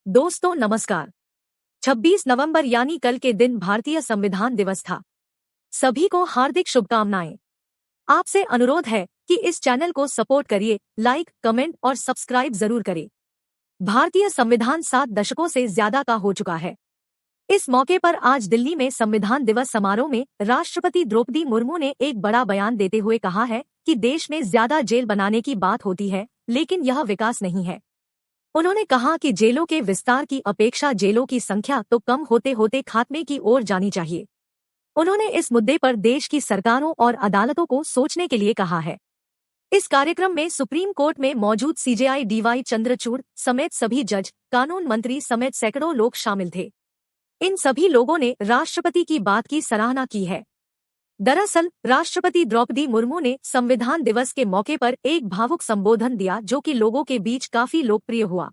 दोस्तों नमस्कार। 26 नवंबर यानी कल के दिन भारतीय संविधान दिवस था। सभी को हार्दिक शुभकामनाएं। आपसे अनुरोध है कि इस चैनल को सपोर्ट करिए, लाइक, कमेंट और सब्सक्राइब जरूर करें। भारतीय संविधान 7 दशकों से ज्यादा का हो चुका है। इस मौके पर आज दिल्ली में संविधान दिवस समारोह में राष्ट्रपति द्रौपदी मुर्मू ने एक बड़ा बयान देते हुए कहा है कि देश में ज्यादा जेल बनाने की बात होती है, लेकिन यह विकास नहीं है। उन्होंने कहा कि जेलों के विस्तार की अपेक्षा जेलों की संख्या तो कम होते होते खात्मे की ओर जानी चाहिए। उन्होंने इस मुद्दे पर देश की सरकारों और अदालतों को सोचने के लिए कहा है। इस कार्यक्रम में सुप्रीम कोर्ट में मौजूद सीजेआई डीवाई चंद्रचूड़ समेत सभी जज, कानून मंत्री समेत सैकड़ों लोग शामिल थे। इन सभी लोगों ने राष्ट्रपति की बात की सराहना की है। दरअसल राष्ट्रपति द्रौपदी मुर्मू ने संविधान दिवस के मौके पर एक भावुक संबोधन दिया जो कि लोगों के बीच काफी लोकप्रिय हुआ।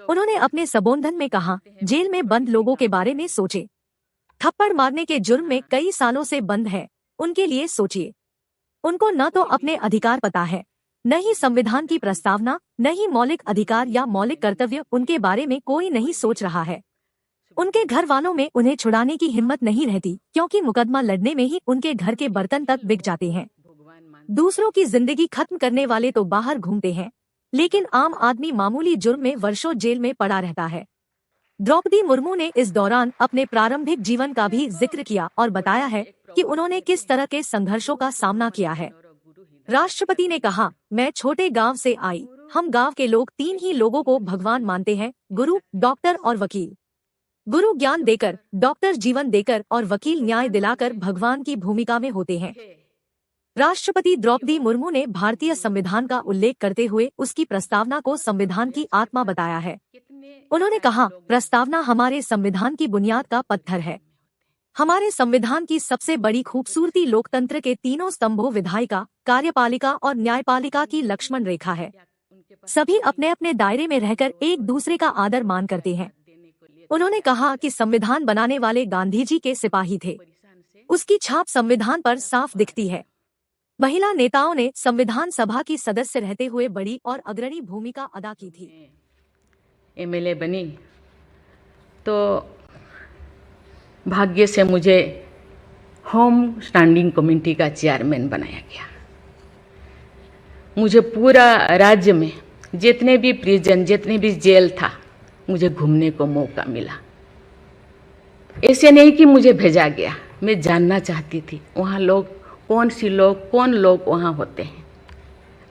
उन्होंने अपने संबोधन में कहा, जेल में बंद लोगों के बारे में सोचे। थप्पड़ मारने के जुर्म में कई सालों से बंद है, उनके लिए सोचिए। उनको न तो अपने अधिकार पता है, न ही संविधान की प्रस्तावना, न ही मौलिक अधिकार या मौलिक कर्तव्य उनके बारे में कोई नहीं सोच रहा है। उनके घर वालों में उन्हें छुड़ाने की हिम्मत नहीं रहती, क्योंकि मुकदमा लड़ने में ही उनके घर के बर्तन तक बिक जाते हैं। दूसरों की जिंदगी खत्म करने वाले तो बाहर घूमते हैं, लेकिन आम आदमी मामूली जुर्म में वर्षों जेल में पड़ा रहता है। द्रौपदी मुर्मू ने इस दौरान अपने प्रारंभिक जीवन का भी जिक्र किया और बताया है कि उन्होंने किस तरह के संघर्षों का सामना किया है। राष्ट्रपति ने कहा, मैं छोटे गांव से आई। हम गांव के लोग 3 ही लोगों को भगवान मानते हैं, गुरु, डॉक्टर और वकील। गुरु ज्ञान देकर, डॉक्टर जीवन देकर और वकील न्याय दिलाकर भगवान की भूमिका में होते हैं। राष्ट्रपति द्रौपदी मुर्मू ने भारतीय संविधान का उल्लेख करते हुए उसकी प्रस्तावना को संविधान की आत्मा बताया है। उन्होंने कहा, प्रस्तावना हमारे संविधान की बुनियाद का पत्थर है। हमारे संविधान की सबसे बड़ी खूबसूरती लोकतंत्र के तीनों स्तंभों विधायिका, कार्यपालिका और न्यायपालिका की लक्ष्मण रेखा है। सभी अपने अपने दायरे में रहकर एक दूसरे का आदर मान करते हैं। उन्होंने कहा कि संविधान बनाने वाले गांधी जी के सिपाही थे। उसकी छाप संविधान पर साफ दिखती है। महिला नेताओं ने संविधान सभा की सदस्य रहते हुए बड़ी और अग्रणी भूमिका अदा की थी। एमएलए बनी तो भाग्य से मुझे होम स्टैंडिंग कमेटी का चेयरमैन बनाया गया। मुझे पूरा राज्य में जितने भी प्रिजन, जितने भी जेल था, मुझे घूमने को मौका मिला। ऐसे नहीं कि मुझे भेजा गया, मैं जानना चाहती थी वहाँ लोग कौन लोग वहाँ होते हैं,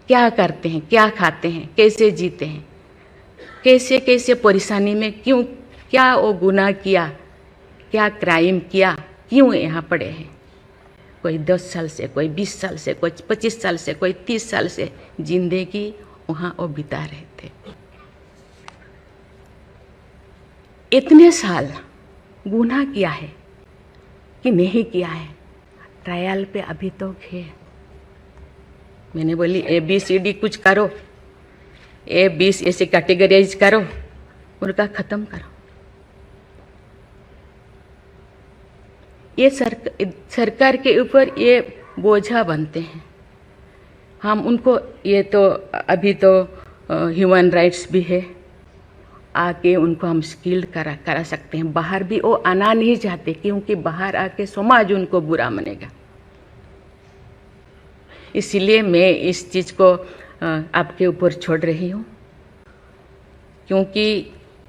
क्या करते हैं, क्या खाते हैं, कैसे जीते हैं, कैसे कैसे परेशानी में, क्यों, क्या वो गुनाह किया, क्या क्राइम किया, क्यों यहाँ पड़े हैं। कोई 10 साल से, कोई 20 साल से, कोई 25 साल से, कोई 30 साल से जिंदगी वहाँ वो बिता रहे थे। इतने साल गुनाह किया है कि नहीं किया है, ट्रायल पे अभी तक है। मैंने बोली ABCD कुछ करो, A20 ऐसे कैटेगराइज करो, उनका खत्म करो। ये सरकार के ऊपर ये बोझा बनते हैं। हम उनको, ये तो अभी तो ह्यूमन राइट्स भी है, आके उनको हम स्किल्ड करा सकते हैं। बाहर भी वो आना नहीं चाहते, क्योंकि बाहर आके समाज उनको बुरा मानेगा। इसलिए मैं इस चीज़ को आपके ऊपर छोड़ रही हूँ, क्योंकि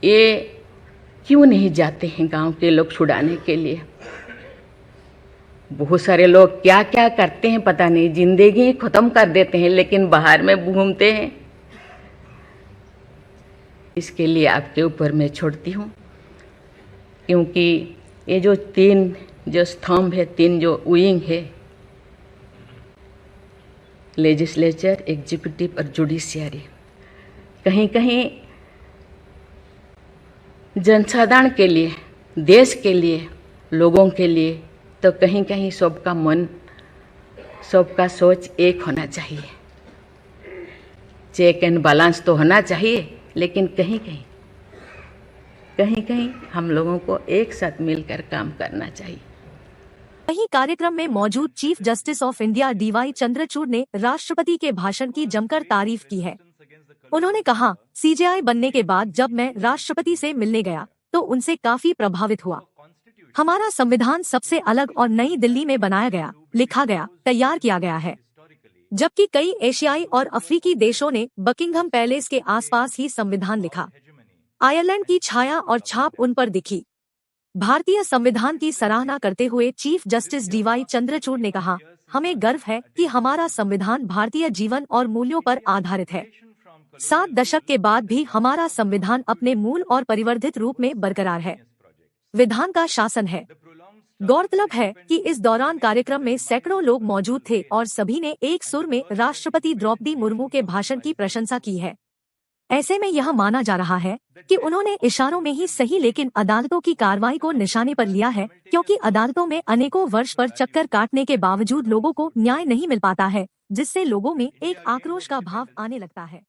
ये क्यों नहीं जाते हैं गांव के लोग छुड़ाने के लिए। बहुत सारे लोग क्या क्या करते हैं पता नहीं, जिंदगी खत्म कर देते हैं, लेकिन बाहर में घूमते हैं। इसके लिए आपके ऊपर मैं छोड़ती हूँ, क्योंकि ये जो 3 जो स्तंभ है, 3 जो विंग है, लेजिस्लेचर, एग्जीक्यूटिव और जुडिशियरी, कहीं कहीं जनसाधारण के लिए, देश के लिए, लोगों के लिए, तो कहीं कहीं सबका मन, सबका सोच एक होना चाहिए। चेक एंड बैलेंस तो होना चाहिए, लेकिन कहीं कहीं हम लोगों को एक साथ मिलकर काम करना चाहिए। वहीं कार्यक्रम में मौजूद chief justice of India D Y Chandrachud ने राष्ट्रपति के भाषण की जमकर तारीफ की है। उन्होंने कहा, सीजेआई बनने के बाद जब मैं राष्ट्रपति से मिलने गया तो उनसे काफी प्रभावित हुआ। हमारा संविधान सबसे अलग और नई दिल्ली में बनाया गया, लिखा गया, तैयार किया गया है, जबकि कई एशियाई और अफ्रीकी देशों ने बकिंघम पैलेस के आसपास ही संविधान लिखा। आयरलैंड की छाया और छाप उन पर दिखी। भारतीय संविधान की सराहना करते हुए चीफ जस्टिस डीवाई चंद्रचूड़ ने कहा, हमें गर्व है कि हमारा संविधान भारतीय जीवन और मूल्यों पर आधारित है। 7 दशक के बाद भी हमारा संविधान अपने मूल और परिवर्धित रूप में बरकरार है। विधान का शासन है। गौरतलब है कि इस दौरान कार्यक्रम में सैकड़ों लोग मौजूद थे और सभी ने एक सुर में राष्ट्रपति द्रौपदी मुर्मू के भाषण की प्रशंसा की है। ऐसे में यह माना जा रहा है कि उन्होंने इशारों में ही सही लेकिन अदालतों की कार्रवाई को निशाने पर लिया है, क्योंकि अदालतों में अनेकों वर्ष पर चक्कर काटने के बावजूद लोगों को न्याय नहीं मिल पाता है, जिससे लोगों में एक आक्रोश का भाव आने लगता है।